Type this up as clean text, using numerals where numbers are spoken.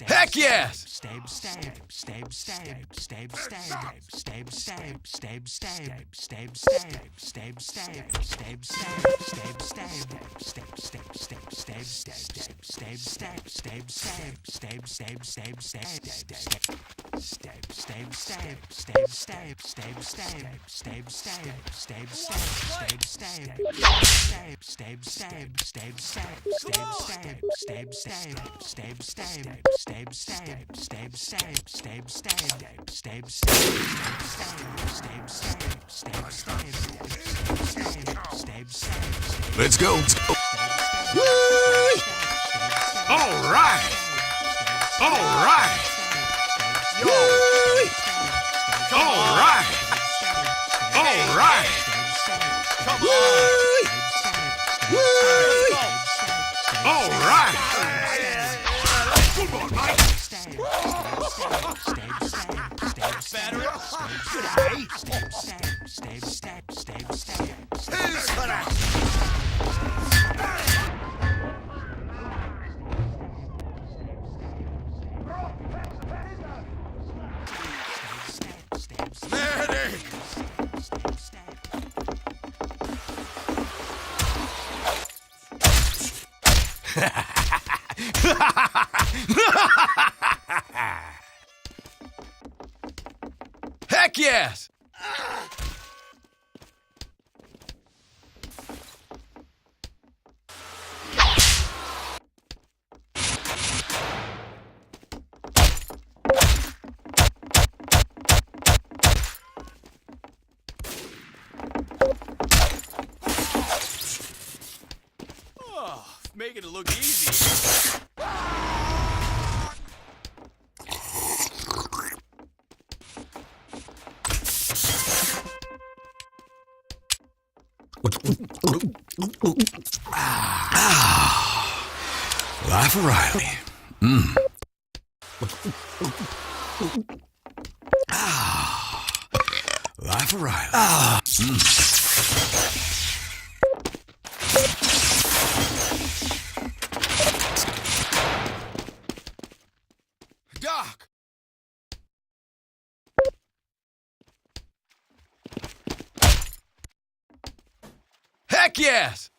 Heck yes! Let's go. Woo! All right. All right. Woo! All right. All right. Come on. Woo! All right. Come on, Mike. Better. Good eye. Who's gonna? Medic! Heck yes! Making it look easy. Life O'Reilly. Life O'Reilly. Doc! Heck yes!